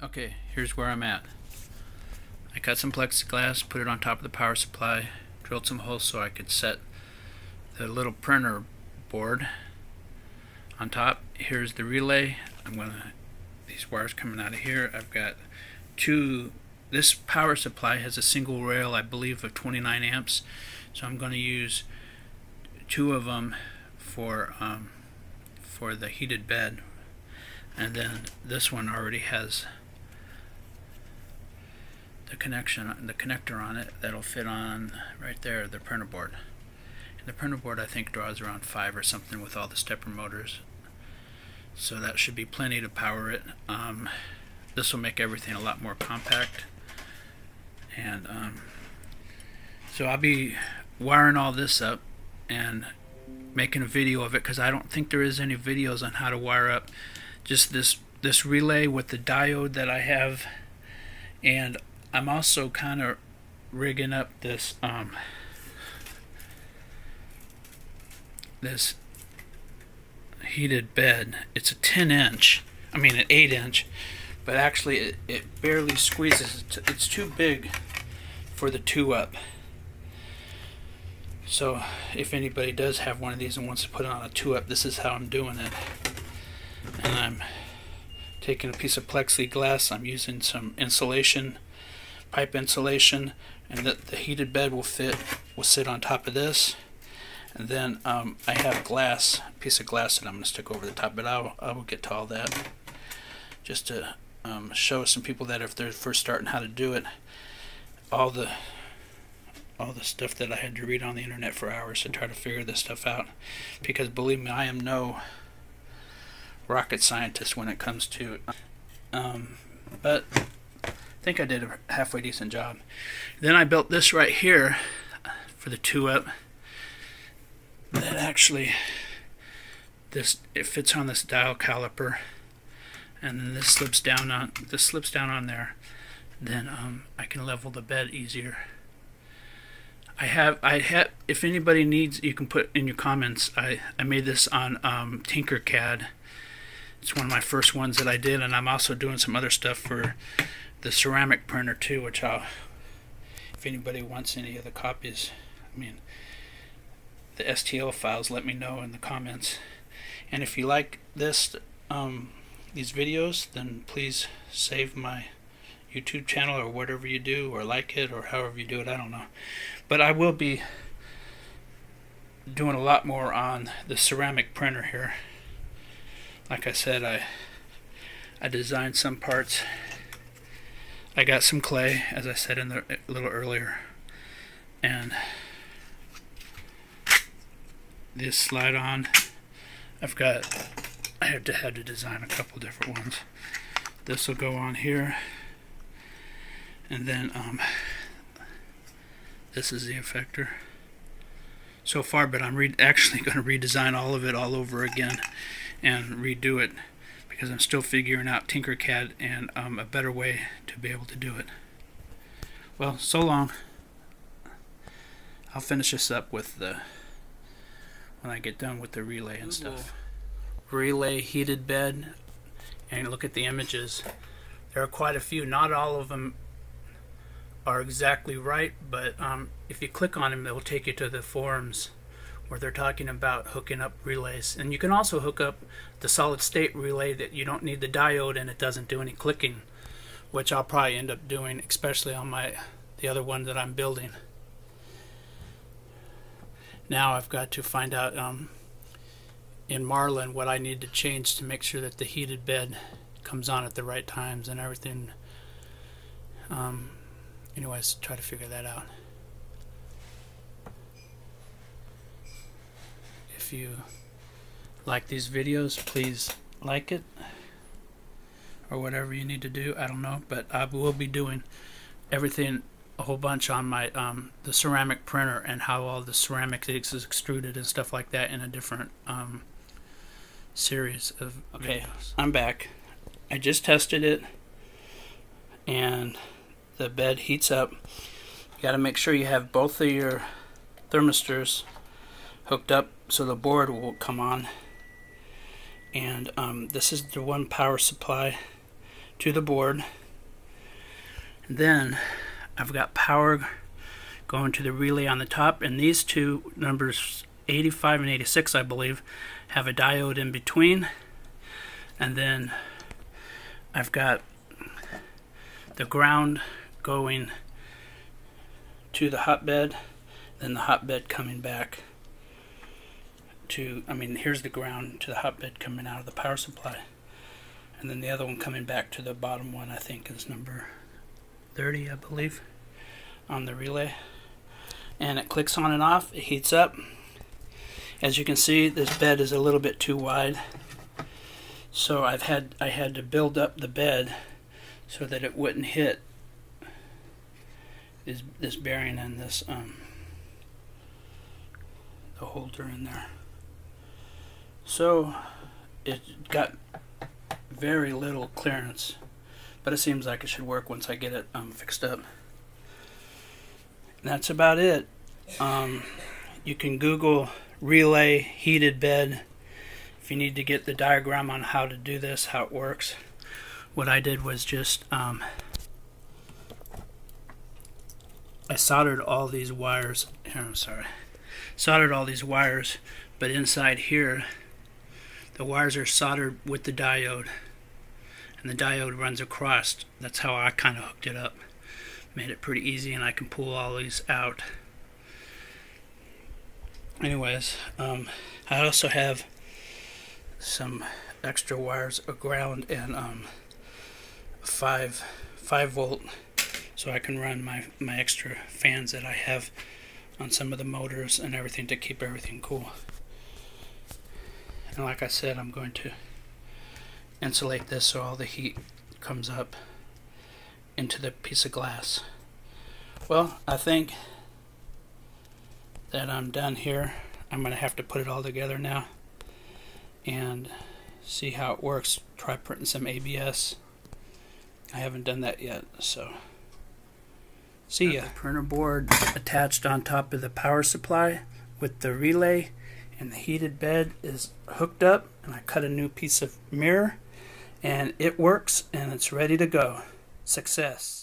Okay, here's where I'm at. I cut some plexiglass, put it on top of the power supply, drilled some holes so I could set the little printer board on top. Here's the relay. These wires coming out of here. I've got this power supply has a single rail, I believe, of 29 amps. So I'm going to use 2 of them for the heated bed. And then this one already has the connector on it that'll fit on right there, the printer board. And the printer board I think draws around 5 or something with all the stepper motors. So that should be plenty to power it. This will make everything a lot more compact. And so I'll be wiring all this up and making a video of it, because I don't think there is any videos on how to wire up just this relay with the diode that I have. And I'm also kind of rigging up this this heated bed. It's a 10-inch, I mean an 8-inch, but actually it barely squeezes. It's too big for the 2-up. So if anybody does have one of these and wants to put it on a 2-up, this is how I'm doing it. And I'm taking a piece of plexiglass, I'm using some insulation, pipe insulation, and the heated bed will sit on top of this. And then I have a piece of glass that I'm going to stick over the top, but I will get to all that. Just to show some people that if they're first starting how to do it, all the stuff that I had to read on the internet for hours to try to figure this stuff out. Because believe me, I am no rocket scientist when it comes to but I think I did a halfway decent job. Then I built this right here for the 2-up. That actually, it fits on this dial caliper, and then this slips down on there. Then I can level the bed easier. I have if anybody needs, you can put in your comments. I made this on Tinkercad. It's one of my first ones that I did, and I'm also doing some other stuff for the ceramic printer too, which if anybody wants any of the copies, I mean, the STL files, let me know in the comments. And if you like these videos, then please save my YouTube channel or whatever you do, or like it, or however you do it, I don't know. But I will be doing a lot more on the ceramic printer here. Like I said, I designed some parts. I got some clay, as I said a little earlier, and this slide on. I had to design a couple different ones. This will go on here, and then this is the effector so far, but I'm actually going to redesign all of it all over again and redo it, because I'm still figuring out Tinkercad and a better way to be able to do it. Well, so long. I'll finish this up with when I get done with the relay and stuff. Relay heated bed, and look at the images. There are quite a few. Not all of them are exactly right, but if you click on them, they'll take you to the forums where they're talking about hooking up relays. And you can also hook up the solid state relay that you don't need the diode and it doesn't do any clicking, which I'll probably end up doing, especially on the other one that I'm building. Now I've got to find out in Marlin what I need to change to make sure that the heated bed comes on at the right times and everything. Anyways, try to figure that out. If you like these videos, please like it, or whatever you need to do. I don't know, but I will be doing everything, a whole bunch on my the ceramic printer, and how all the ceramic is extruded and stuff like that in a different series of videos. I'm back. I just tested it, and the bed heats up. You got to make sure you have both of your thermistors hooked up so the board will come on. And this is the one power supply, to the board. And then I've got power going to the relay on the top, and these two numbers 85 and 86 I believe have a diode in between. And then I've got the ground going to the hotbed, then the hotbed coming back to, here's the ground to the hotbed coming out of the power supply, and then the other one coming back to the bottom one, I think is number 30 I believe, on the relay. And it clicks on and off, it heats up. As you can see, this bed is a little bit too wide, so I had to build up the bed so that it wouldn't hit this bearing and this the holder in there. So it got very little clearance, but it seems like it should work once I get it fixed up. And that's about it. You can Google relay heated bed if you need to get the diagram on how to do this, how it works. What I did was just I soldered all these wires here. Soldered all these wires, but inside here the wires are soldered with the diode, and the diode runs across. That's how I kind of hooked it up. Made it pretty easy, and I can pull all these out. Anyways, I also have some extra wires of ground and 5 volt, so I can run my extra fans that I have on some of the motors and everything to keep everything cool. And like I said, I'm going to insulate this so all the heat comes up into the piece of glass. Well, I think that I'm done here. I'm going to have to put it all together now and see how it works. Try printing some ABS. I haven't done that yet, so see ya. The printer board attached on top of the power supply with the relay, and the heated bed is hooked up, and I cut a new piece of mirror, and it works, and it's ready to go. Success.